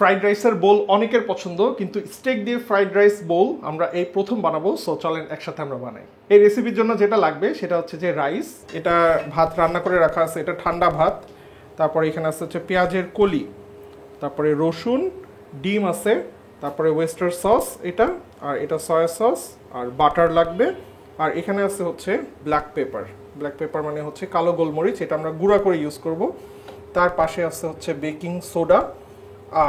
Fried রাইসের বোল অনেকের পছন্দ, কিন্তু স্টেক দিয়ে ফ্রাইড রাইস বোল আমরা এই প্রথম বানাবো। সো চলেন একসাথে আমরা বানাই। এই রেসিপির জন্য যেটা লাগবে সেটা হচ্ছে যে রাইস, এটা ভাত রান্না করে রাখা আছে, এটা ঠান্ডা ভাত। তারপরে এখানে আছে হচ্ছে পেঁয়াজের কলি, তারপরে রসুন, ডিম আছে, তারপরে ওয়েস্টার সস এটা, আর এটা সয়া সস, আর বাটার লাগবে। আর এখানে আছে হচ্ছে ব্ল্যাক পেপার। ব্ল্যাক পেপার মানে হচ্ছে কালো গোলমরিচ, এটা আমরা গুঁড়া করে ইউজ করব। তার পাশে আছে হচ্ছে বেকিং সোডা,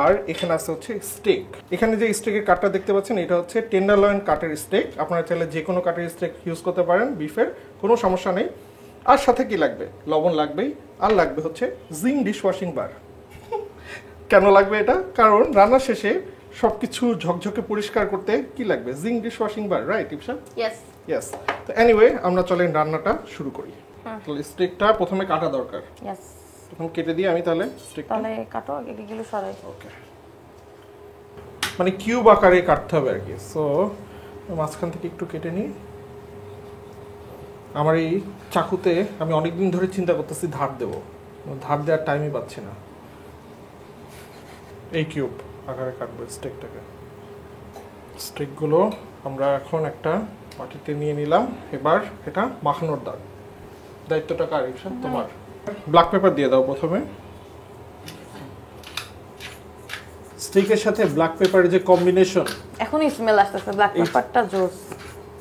আর এখানে আছে হচ্ছে স্টেক। এখানে যে স্টেকের কাটটা দেখতে পাচ্ছেন এটা হচ্ছে টেন্ডারলয়েন কাটের স্টেক। আপনারা চাইলে যে কোনো কাটের স্টেক ইউজ করতে পারেন, বিফের কোনো সমস্যা নেই। আর সাথে কি লাগবে? লবণ লাগবেই, আর লাগবে হচ্ছে জিং ডিশওয়াশিং বার। কেন লাগবে এটা? কারণ রান্নার শেষে সবকিছু ঝকঝকে পরিষ্কার করতে কি লাগবে? জিং ডিশওয়াশিং বার, রাইট ইপসা? ইয়েস। তো এনিওয়ে আমরা চলেন রান্নাটা শুরু করি। তাহলে স্টেকটা প্রথমে কাটা দরকার। প্রথম কেটে দিই আমি তাহলে স্টেকটা। তাহলে কাটো আগে, এগুলো সরাই। ওকে, মানে কিউব আকারে কাটতে হবে আর কি। সো মাঝখান থেকে একটু কেটে নিই। আমার এই চাকুতে আমি অনেকদিন ধরে চিন্তা করতেছি ধার দেবো, ধার দেওয়ার টাইমই পাচ্ছি না। এই কিউব আকারে কাটবো স্টেকটাকে। স্টেকগুলো আমরা এখন একটা বাটিতে নিয়ে নিলাম। এবার এটা মাখানোর দায়িত্বটা কার? তোমার। ব্ল্যাক পেপার দিয়ে দাও প্রথমে। স্টেকের সাথে ব্ল্যাক পেপারের যে কম্বিনেশন, এখনই স্মেল আসতেছে। ব্ল্যাক পেপারটা জোস।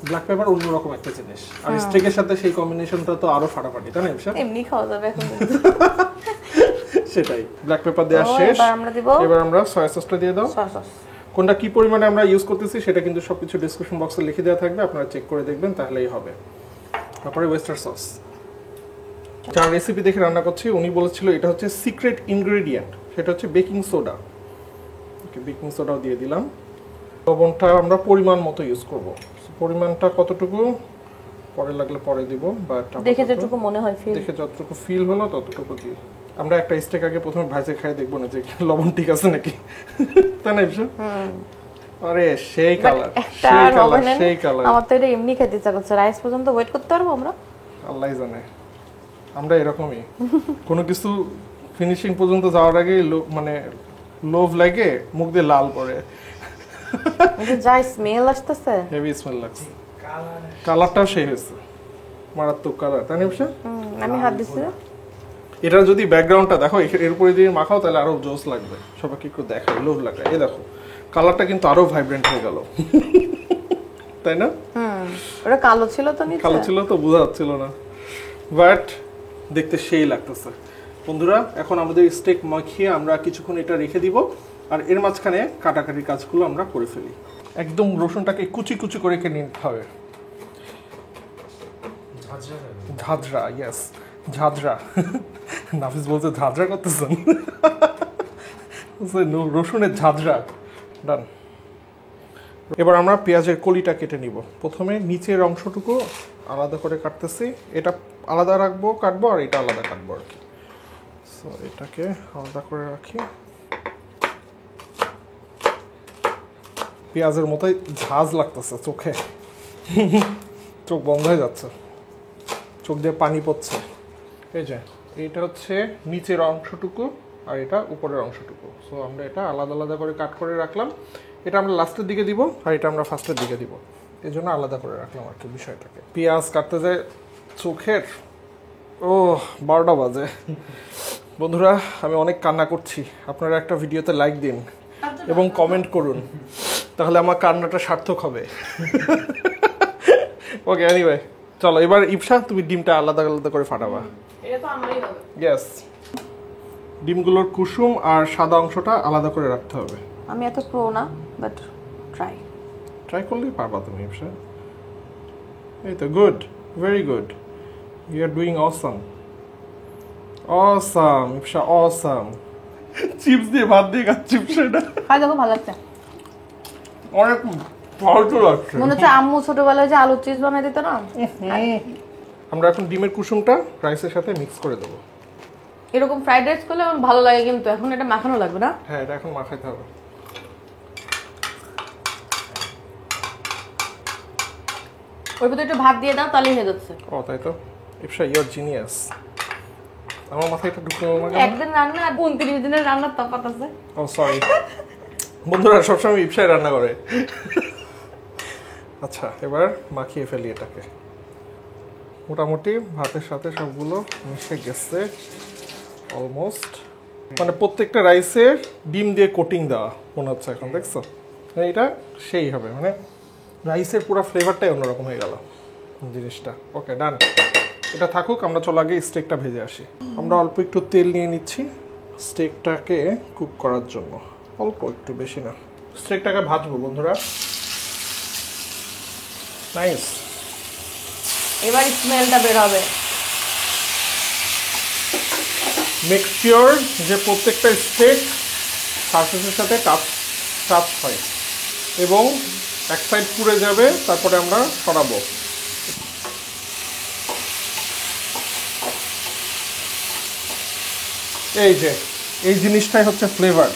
ব্ল্যাক পেপার অন্যরকম একটা জিনিস, আর স্টেকের সাথে সেই কম্বিনেশনটা তো আরো ফাটাফাটি, তাই না? এমনি খাওয়া যাবে এখন। সেটাই। ব্ল্যাক পেপার দেওয়া শেষ। এবার আমরা সয়া সসটা দিয়ে দাও। সয়া সস কোনটা কি পরিমাণে আমরা ইউজ করতেছি সেটা কিন্তু সবকিছু ডেসক্রিপশন বক্সে লিখে দেওয়া থাকবে, আপনারা চেক করে দেখবেন, তাহলেই হবে। তারপরে ওয়েস্টার সস। যার রেসিপি দেখে রান্না করছি উনি বলেছিল এটা হচ্ছে সিক্রেট ইনগ্রেডিয়েন্ট, সেটা হচ্ছে বেকিং সোডা। ওকে, বেকিং সোডাও দিয়ে দিলাম। লবণটা আমরা পরিমাণ মতো ইউজ করব। পরিমাণটা কতটুকু পরে লাগলে পরে দিব, বাট দেখে যতটুকু মনে হয়, দেখে যতটুকু ফিল হলো ততটুকু দিই। আমরা একটা স্টেক আগে প্রথমে ভাজে খাই, দেখবো না যে লবণ ঠিক আছে নাকি, তাই না? আরে সেই কালার, সেই কালার, সেই কালার। আমার তো এটা এমনি খেতে ইচ্ছা করছে। রাইস পর্যন্ত ওয়েট করতে পারবো আমরা? আল্লাহই জানে, আমরা এরকমই। কোনো কিছু ফিনিশিং পর্যন্ত যাওয়ার আগে মানে লোভ লাগে, মুখ দিয়ে লাল করে। যা স্মেল আসতেছে, হেভি স্মেল লাগছে। কালারটাও সেই হয়েছে, মারাত্মক কালার, তাই না? আমি হাত দিছি। এটা যদি ব্যাকগ্রাউন্ডটা দেখো, এর উপরে দিয়ে মাখাও তাহলে আরো জোস লাগবে। সবাইকে একটু দেখাই, লোভ লাগে। এই দেখো কালারটা কিন্তু আরো ভাইব্রেন্ট হয়ে গেল, তাই না? ওটা কালো ছিল তো, নিচে কালো ছিল তো বোঝা যাচ্ছিল না, বাট দেখতে সেই লাগতেছে। বন্ধুরা, এখন আমাদের স্টেক মাখিয়ে আমরা কিছুক্ষণ এটা রেখে দিব, আর এর মাঝখানে কাটাকাটির কাজগুলো আমরা করে ফেলি। একদম রসুনটাকে কুচি কুচি করে কেটে নিতে হবে। ঝাঁঝরা, ইয়েস, ঝাঁঝরা। নাফিস বলছে ঝাঁঝরা করতেছেন। রসুনের ঝাঁঝরা ডান। এবার আমরা পেঁয়াজের কলিটা কেটে নিব। প্রথমে নিচের অংশটুকু আলাদা করে কাটতেছি। এটা আলাদা রাখবো, কাটবো, আর এটা আলাদা কাটবো আর কি। সো এটাকে আলাদা করে রাখি। পেঁয়াজের মতোই ঝাঁজ লাগতেছে চোখে, চোখ বন্ধ হয়ে যাচ্ছে, চোখ দিয়ে পানি পড়ছে। এই যে এইটা হচ্ছে নিচের অংশটুকু, আর এটা উপরের অংশটুকু। সো আমরা এটা আলাদা আলাদা করে কাট করে রাখলাম। এটা আমরা লাস্টের দিকে দিব, আর এটা আমরা ফার্স্টের দিকে দিব, এই জন্য আলাদা করে রাখলাম আর কি বিষয়টাকে। পেঁয়াজ কাটতে যায় চোখের 12টা বাজে। বন্ধুরা, আমি অনেক কান্না করছি। আপনারা একটা ভিডিওতে লাইক দিন এবং কমেন্ট করুন, তাহলে আমার কান্নাটা সার্থক হবে। ওকে, এনিওয়ে চলো এবার ইপসা তুমি ডিমটা আলাদা আলাদা করে ফাটাবা। এটা তো আমরাই হবে। ইয়েস, ডিমগুলোর কুসুম আর সাদা অংশটা আলাদা করে রাখতে হবে। আমি এত প্রো না, বাট ট্রাই করলেই পারবা তুমি ইপসা। এই তো, good, very good, you are doing awesome. Awesome Ipsa, awesome. Chips দিয়ে ভাত দিয়ে খাচ্ছি সেটা। খাই দেখো, ভালো লাগছে। অনেক ভালো লাগছে। মনে হচ্ছে আম্মু ছোটবেলায় যে আলুর চিপস বানাই দিত না। আমরা এখন ডিমের কুসুমটা রাইসের সাথে মিক্স করে দেবো। এরকম ফ্রাইড রাইস করলে আমার ভালো লাগে, কিন্তু এখন এটা মাখানো লাগবে না? হ্যাঁ, এটা এখন মাখাইতে হবে। ওর ভিতরে একটু ভাত দিয়ে দাও, তাহলেই হয়ে যাচ্ছে। ও তাই তো, ইপসা ইউ আর জিনিয়াস। আমার মাথায় এটা ঢুকলো না। একদিন রান্না আর 29 দিনের রান্নার তফাৎ আছে। ও সরি। বন্ধুরা সবসময় ইপসায় রান্না করে। আচ্ছা এবার মাখিয়ে ফেলি এটাকে। মোটামুটি ভাতের সাথে সবগুলো মিশে গেছে অলমোস্ট। মানে প্রত্যেকটা রাইসের ডিম দিয়ে কোটিং দেওয়া মনে হচ্ছে এখন, দেখছো? মানে এটা সেই হবে, মানে রাইসের পুরো ফ্লেভারটাই অন্যরকম হয়ে গেল জিনিসটা। ওকে ডান, এটা থাকুক, আমরা চলো আগে স্টেকটা ভেজে আসি। আমরা অল্প একটু তেল নিয়ে নিচ্ছি স্টেকটাকে কুক করার জন্য, অল্প একটু, বেশি না। স্টেকটাকে ভাজবো বন্ধুরা। নাইস, এবার স্মেলটা বের হবে। মেক শিওর যে প্রত্যেকটা স্টেক সারফেসের সাথে টাচ হয় এবং এক সাইড পুড়ে যাবে, তারপরে আমরা সরাবো। এই যে এই জিনিসটাই হচ্ছে ফ্লেভার,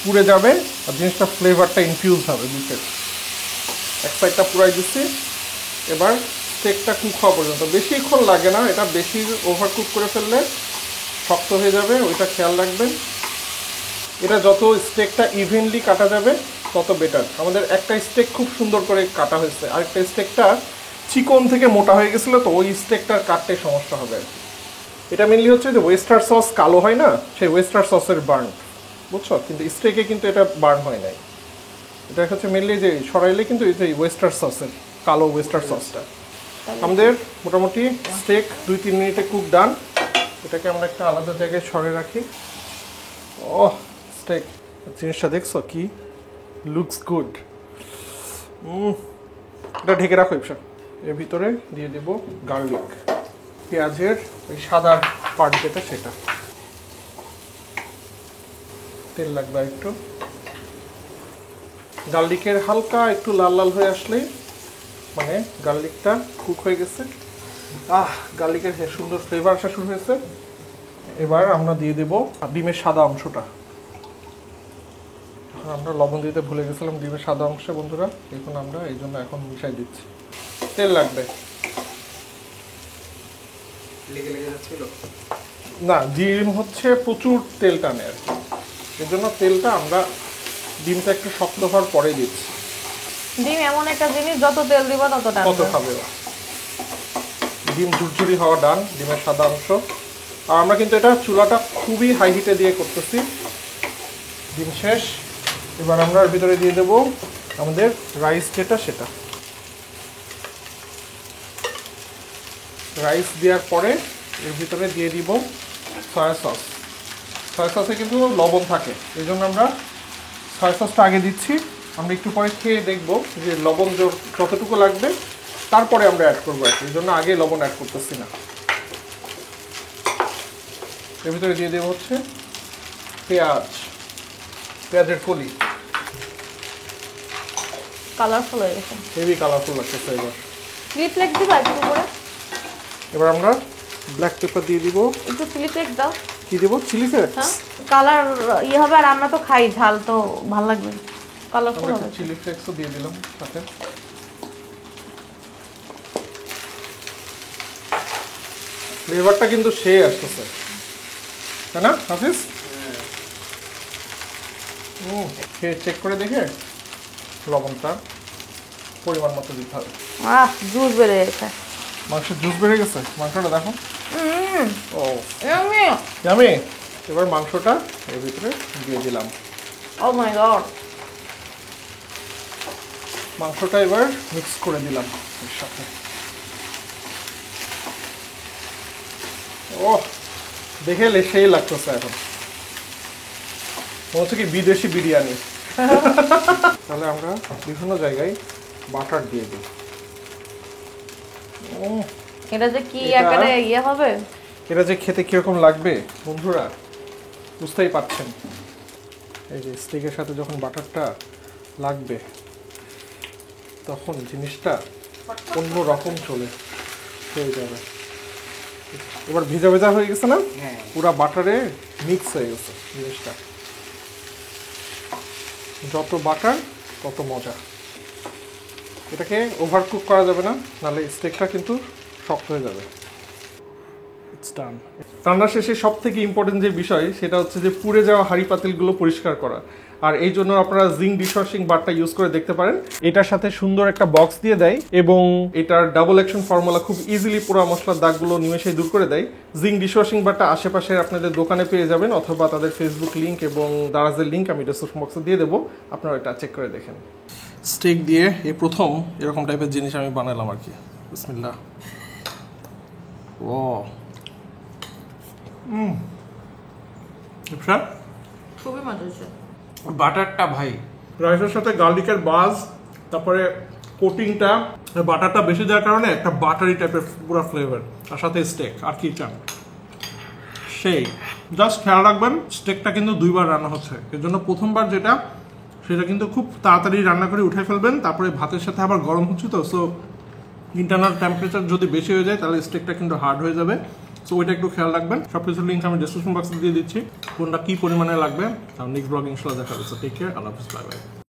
পুড়ে যাবে আর জিনিসটা ফ্লেভারটা ইনফিউজ হবে বুঝতে। এক সাইডটা পুরাই দিচ্ছি, এবার স্টেকটা কুক হওয়া পর্যন্ত। বেশিক্ষণ লাগে না, এটা বেশি ওভার কুক করে ফেললে শক্ত হয়ে যাবে, ওইটা খেয়াল রাখবেন। এটা যত স্টেকটা ইভেনলি কাটা যাবে তত বেটার। আমাদের একটা স্টেক খুব সুন্দর করে কাটা হয়েছে, আরেকটা স্টেকটা চিকন থেকে মোটা হয়ে গেছিলো, তো ওই স্টেকটার কাটতে সমস্যা হবে। এটা মেনলি হচ্ছে যে ওয়েস্টার সস কালো হয় না, সেই ওয়েস্টার সসের বার্ন, বুঝছো? কিন্তু স্টেকে কিন্তু এটা বার্ন হয় নাই। এটা হচ্ছে মেনলি যে সরাইলে কিন্তু এই যে ওয়েস্টার সসের কালো ওয়েস্টার সসটা। আমাদের মোটামুটি স্টেক 2-3 মিনিটে কুক ডান। এটাকে আমরা একটা আলাদা জায়গায় সরে রাখি। ওহ স্টেক জিনিসটা দেখছো কি লুকস গুড। এটা ঢেকে রাখো ইপসা। এর ভিতরে দিয়ে দেব গার্লিক, পেঁয়াজের ওই সাদা পার্ট যেটা সেটা। তেল লাগবে একটু। গার্লিকের হালকা একটু লাল লাল হয়ে আসলেই মানে গার্লিকটা কুক হয়ে গেছে। গার্লিকের সুন্দর ফ্লেভার আসা শুরু হয়েছে। এবার আমরা দিয়ে দেব ডিমের সাদা অংশটা। আমরা লবণ দিতে ভুলে গেছিলাম ডিমের সাদা অংশে বন্ধুরা, এখন আমরা এই জন্য এখন মিশাই দিচ্ছি। তেল লাগবে না, ডিম হচ্ছে প্রচুর তেল টানে আর কি, এর জন্য তেলটা আমরা ডিমটা একটু শক্ত হওয়ার পরে দিচ্ছি। ডিম এমন একটা জিনিস যত তেল দিব তত কত খাবে ডিম ঝুরঝুরি হওয়া ডান, ডিমের সাদা অংশ। আর আমরা কিন্তু এটা চুলাটা খুবই হাই হিটে দিয়ে করতেছি। ডিম শেষ। এবার আমরা এর ভিতরে দিয়ে দেব আমাদের রাইস যেটা সেটা। রাইস দেওয়ার পরে এর ভিতরে দিয়ে দিব সয়া সস। সয়া সসে কিন্তু লবণ থাকে, এই জন্য আমরা সয়া সসটা আগে দিচ্ছি। আমরা একটু পরে খেয়ে দেখব যে লবণ যতটুকু লাগবে তারপরে আমরা অ্যাড করবো আর কি, এই জন্য আগে লবণ অ্যাড করতেছি না। এর ভিতরে দিয়ে দেবো হচ্ছে পেঁয়াজের কলি। কালারফুল হয়ে গেছে, হেভি কালারফুল লাগতেছে। এবার চিলি ফ্লেক্স দিবা একটু করে। এবার আমরা ব্ল্যাক পেপার দিয়ে দিব। একটু চিলি ফ্লেক্স দাও। কি দেবো? Chilli flakes. হ্যাঁ কালার ইয়ে হবে, আর আমরা তো খাই ঝাল, তো ভালো লাগবে, কালারফুল হবে। চিলি ফ্লেক্সও দিয়ে দিলাম সাথে। ফ্লেভারটা কিন্তু সেই আসতেছে, তাই না হাফিজ? খেয়ে চেক করে দেখে লবণটা পরিমাণ মতো দিতে হবে। জুস বেড়ে গেছে, মাংসের জুস বেড়ে গেছে। মাংসটা দেখো, ও ইয়ামি। ইয়ামি। এবার মাংসটা এর ভিতরে দিয়ে দিলাম। ও মাই গড। মাংসটা এবার মিক্স করে দিলাম এর সাথে। ও দেখে সেই লাগতেছে এখন, মনে হচ্ছে কি বিদেশি বিরিয়ানি। তাহলে আমরা বিভিন্ন জায়গায় বাটার দিয়ে দিই। এটা যে কি আকারে ইয়ে হবে, এটা যে খেতে কিরকম লাগবে বন্ধুরা বুঝতেই পারছেন। এই যে স্টেকের সাথে যখন বাটারটা লাগবে তখন জিনিসটা অন্য রকম চলে হয়ে যাবে। এবার ভেজা ভেজা হয়ে গেছে না, পুরা বাটারে মিক্স হয়ে গেছে জিনিসটা। যত বাটার তত মজা। এটাকে ওভার কুক করা যাবে না, নাহলে স্টেকটা কিন্তু শক্ত হয়ে যাবে। ডান। রান্নার শেষে সব থেকে ইম্পর্টেন্ট যে বিষয় সেটা হচ্ছে যে পুড়ে যাওয়া হাঁড়ি পাতিলগুলো পরিষ্কার করা। আর এই জন্য আপনারা জিঙ্ক ডিশওয়াশিং বারটা ইউজ করে দেখতে পারেন। এটার সাথে সুন্দর একটা বক্স দিয়ে দেয় এবং এটার ডাবল অ্যাকশন ফর্মুলা খুব ইজিলি পোড়া মশলার দাগগুলো নিমেষেই দূর করে দেয়। জিঙ্ক ডিশওয়াশিং বারটা আশেপাশে আপনাদের দোকানে পেয়ে যাবেন অথবা তাদের ফেসবুক লিঙ্ক এবং দারাজের লিঙ্ক আমি ডেসক্রিপশন বক্সে দিয়ে দেবো, আপনারা এটা চেক করে দেখেন। স্টেক দিয়ে এই প্রথম এরকম টাইপের জিনিস আমি বানালাম আর কি। বিসমিল্লাহ। ও খুবই মজা হচ্ছে। বাটারটা ভাই, রাইসের সাথে গার্লিকের বাজ, তারপরে কোটিংটা বাটারটা বেশি দেওয়ার কারণে একটা বাটারি টাইপের পুরো ফ্লেভার, আর সাথে স্টেক, আর কি চান সেই। জাস্ট খেয়াল রাখবেন স্টেকটা কিন্তু 2 বার রান্না হচ্ছে, এর জন্য প্রথমবার যেটা সেটা কিন্তু খুব তাড়াতাড়ি রান্না করে উঠে ফেলবেন, তারপরে ভাতের সাথে আবার গরম হচ্ছে তো, সো ইন্টারনাল টেম্পারেচার যদি বেশি হয়ে যায় তাহলে স্টেকটা কিন্তু হার্ড হয়ে যাবে। সো ওইটা একটু খেয়াল রাখবেন। সব কিছুর লিঙ্ক আমি ডেসক্রিপশন বক্সে দিয়ে দিচ্ছি, কোনটা কী পরিমাণে লাগবে। আর নেক্সট ব্লগ ইনশাল্লাহ দেখা যাচ্ছে। টেক কেয়ার, আল্লাহ হাফিজ, বাই বাই।